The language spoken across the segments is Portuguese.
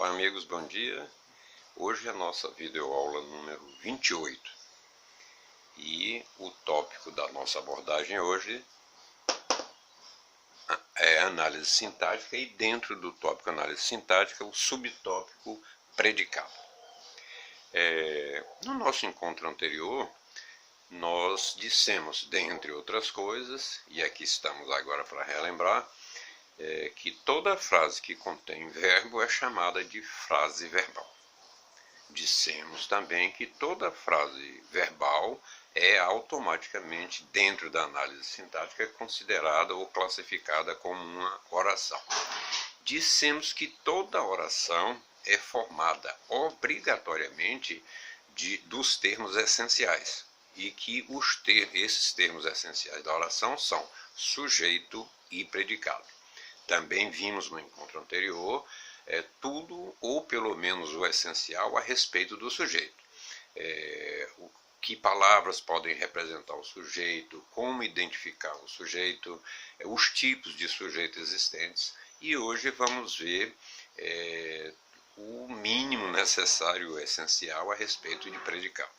Olá amigos, bom dia. Hoje é a nossa videoaula número 28 e o tópico da nossa abordagem hoje é análise sintática e dentro do tópico análise sintática o subtópico predicado. No nosso encontro anterior nós dissemos, dentre outras coisas, e aqui estamos agora para relembrar, que toda frase que contém verbo é chamada de frase verbal. Dissemos também que toda frase verbal é automaticamente, dentro da análise sintática, considerada ou classificada como uma oração. Dissemos que toda oração é formada obrigatoriamente dos termos essenciais e que esses termos essenciais da oração são sujeito e predicado. Também vimos no encontro anterior tudo, ou pelo menos o essencial, a respeito do sujeito. Que palavras podem representar o sujeito, como identificar o sujeito, os tipos de sujeito existentes. E hoje vamos ver o mínimo necessário, o essencial, a respeito de predicado.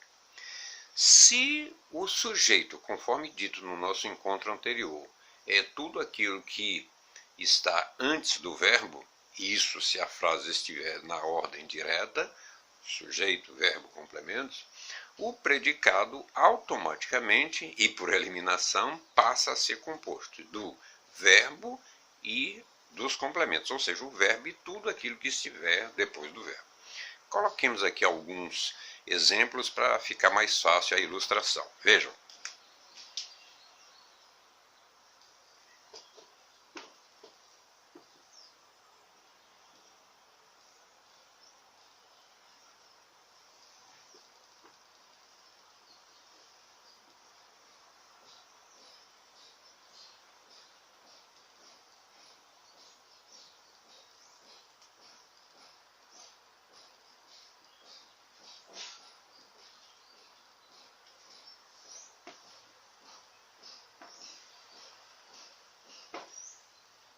Se o sujeito, conforme dito no nosso encontro anterior, é tudo aquilo que está antes do verbo, isso se a frase estiver na ordem direta, sujeito, verbo, complementos, o predicado automaticamente e por eliminação passa a ser composto do verbo e dos complementos, ou seja, o verbo e tudo aquilo que estiver depois do verbo. Coloquemos aqui alguns exemplos para ficar mais fácil a ilustração. Vejam.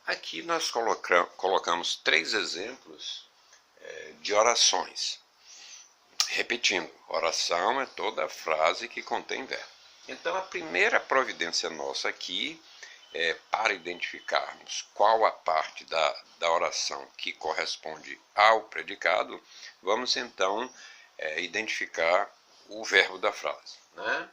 Aqui nós colocamos 3 exemplos de orações. Repetindo, oração é toda frase que contém verbo. Então a primeira providência nossa aqui é para identificarmos qual a parte da oração que corresponde ao predicado, vamos então identificar o verbo da frase, né?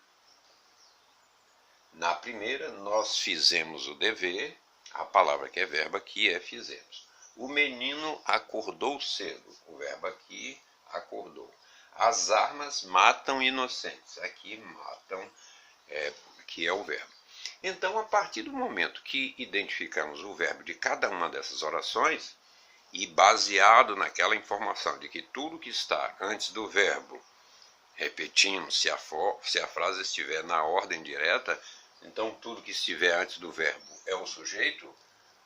Na primeira nós fizemos o dever. A palavra que é verbo aqui é fizemos. O menino acordou cedo. O verbo aqui, acordou. As armas matam inocentes. Aqui, matam, que é o verbo. Então, a partir do momento que identificamos o verbo de cada uma dessas orações, e baseado naquela informação de que tudo que está antes do verbo, repetindo, se a frase estiver na ordem direta, então tudo que estiver antes do verbo é o sujeito,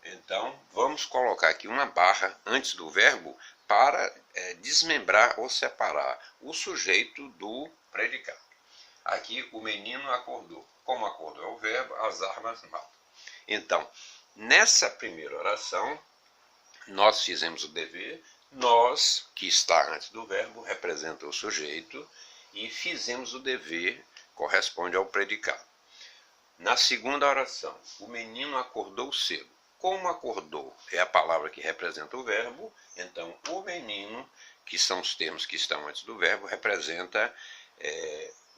então vamos colocar aqui uma barra antes do verbo para desmembrar ou separar o sujeito do predicado. Aqui o menino acordou. Como acordou é o verbo, as armas matam. Então, nessa primeira oração, nós fizemos o dever, nós, que está antes do verbo, representa o sujeito, e fizemos o dever, corresponde ao predicado. Na segunda oração, o menino acordou cedo. Como acordou é a palavra que representa o verbo, então o menino, que são os termos que estão antes do verbo, representa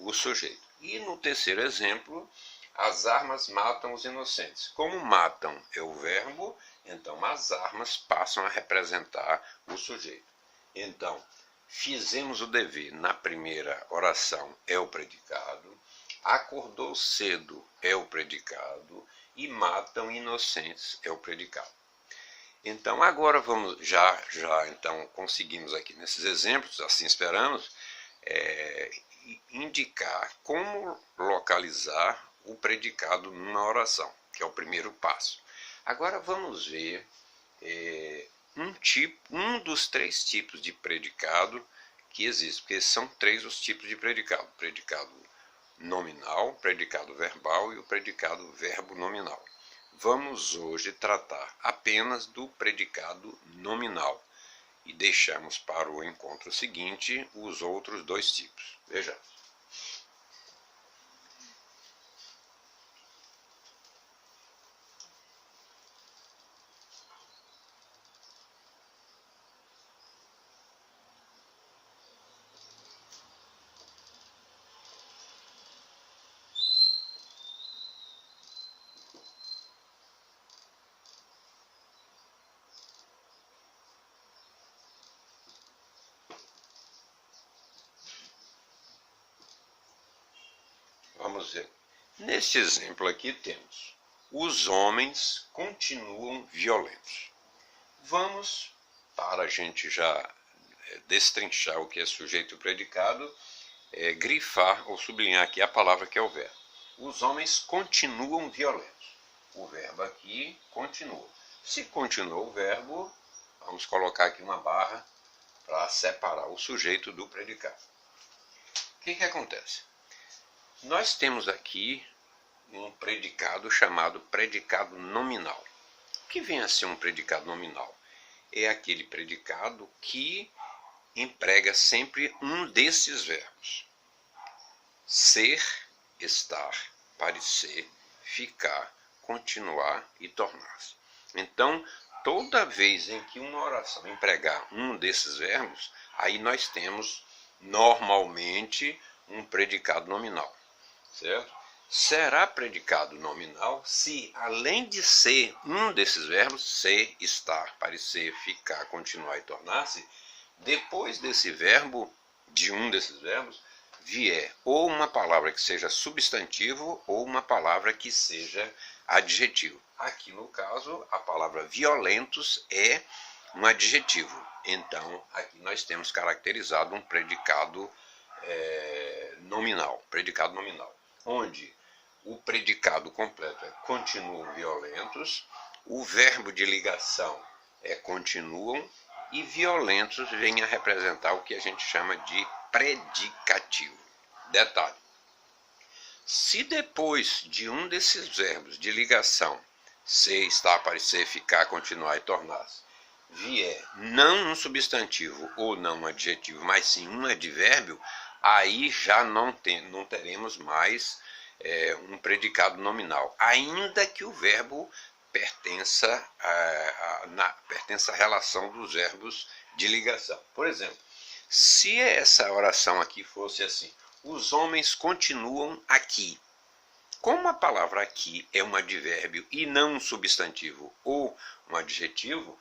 o sujeito. E no terceiro exemplo, as armas matam os inocentes. Como matam é o verbo, então as armas passam a representar o sujeito. Então, fizemos o dever na primeira oração é o predicado, acordou cedo é o predicado e matam inocentes é o predicado. Então agora vamos então conseguimos aqui nesses exemplos, assim esperamos, indicar como localizar o predicado numa oração, que é o primeiro passo. Agora vamos ver um dos 3 tipos de predicado que existem, porque são 3 os tipos de predicado: predicado nominal, predicado verbal e o predicado verbo nominal. Vamos hoje tratar apenas do predicado nominal, e deixamos para o encontro seguinte os outros dois tipos. Vejamos. Vamos ver. Neste exemplo aqui temos: os homens continuam violentos. Vamos, para a gente já destrinchar o que é sujeito e predicado, grifar ou sublinhar aqui a palavra que é o verbo. Os homens continuam violentos. O verbo aqui continua. Se continua o verbo, vamos colocar aqui uma barra para separar o sujeito do predicado. O que acontece? Nós temos aqui um predicado chamado predicado nominal. O que vem a ser um predicado nominal? É aquele predicado que emprega sempre um desses verbos: ser, estar, parecer, ficar, continuar e tornar-se. Então, toda vez em que uma oração empregar um desses verbos, aí nós temos normalmente um predicado nominal. Certo? Será predicado nominal se, além de ser um desses verbos, ser, estar, parecer, ficar, continuar e tornar-se, depois desse verbo, de um desses verbos, vier ou uma palavra que seja substantivo ou uma palavra que seja adjetivo. Aqui no caso, a palavra violentos é um adjetivo. Então, aqui nós temos caracterizado um predicado nominal, onde o predicado completo é continuam violentos, o verbo de ligação é continuam, e violentos vem a representar o que a gente chama de predicativo. Detalhe: se depois de um desses verbos de ligação, ser, estar, parecer, ficar, continuar e tornar-se, vier não um substantivo ou não um adjetivo, mas sim um advérbio, aí já não teremos mais um predicado nominal, ainda que o verbo pertença à relação dos verbos de ligação. Por exemplo, se essa oração aqui fosse assim: os homens continuam aqui. Como a palavra aqui é um advérbio e não um substantivo ou um adjetivo,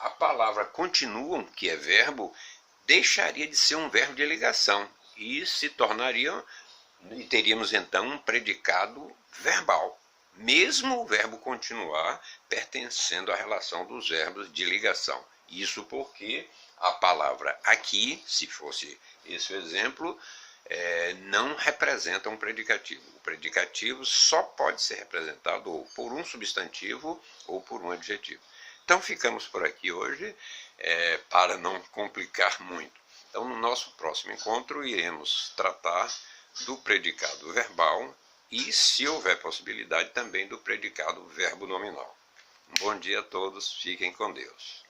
a palavra continuam, que é verbo, deixaria de ser um verbo de ligação e se tornaria, e teríamos então um predicado verbal, mesmo o verbo continuar pertencendo à relação dos verbos de ligação. Isso porque a palavra aqui, se fosse esse o exemplo, não representa um predicativo. O predicativo só pode ser representado ou por um substantivo ou por um adjetivo. Então ficamos por aqui hoje, para não complicar muito. Então, no nosso próximo encontro, iremos tratar do predicado verbal e, se houver possibilidade, também do predicado verbo nominal. Um bom dia a todos, fiquem com Deus.